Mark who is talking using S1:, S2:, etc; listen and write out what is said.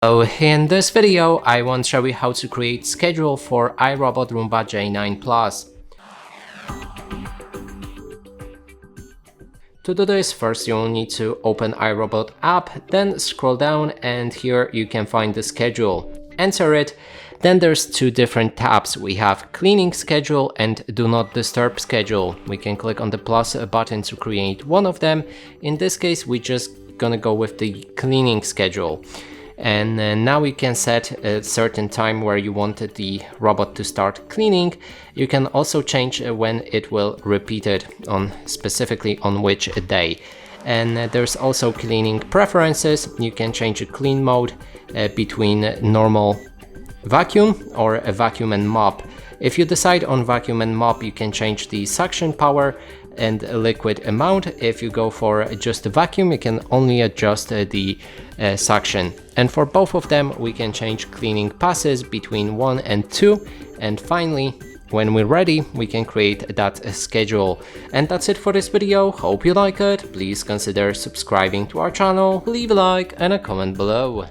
S1: So in this video, I want to show you how to create schedule for iRobot Roomba J9 Plus. To do this, first you'll need to open iRobot app, then scroll down and here you can find the schedule. Enter it, then there's two different tabs. We have cleaning schedule and do not disturb schedule. We can click on the plus button to create one of them. In this case, we're just gonna go with the cleaning schedule. And now you can set a certain time where you wanted the robot to start cleaning. You can also change when it will repeat it on specifically on which day. And there's also cleaning preferences. You can change a clean mode between normal vacuum or a vacuum and mop. If you decide on vacuum and mop, you can change the suction power and liquid amount. If you go for just a vacuum, you can only adjust the suction. And for both of them, we can change cleaning passes between 1 and 2. And finally, when we're ready, we can create that schedule. And that's it for this video. Hope you like it. Please consider subscribing to our channel, leave a like and a comment below.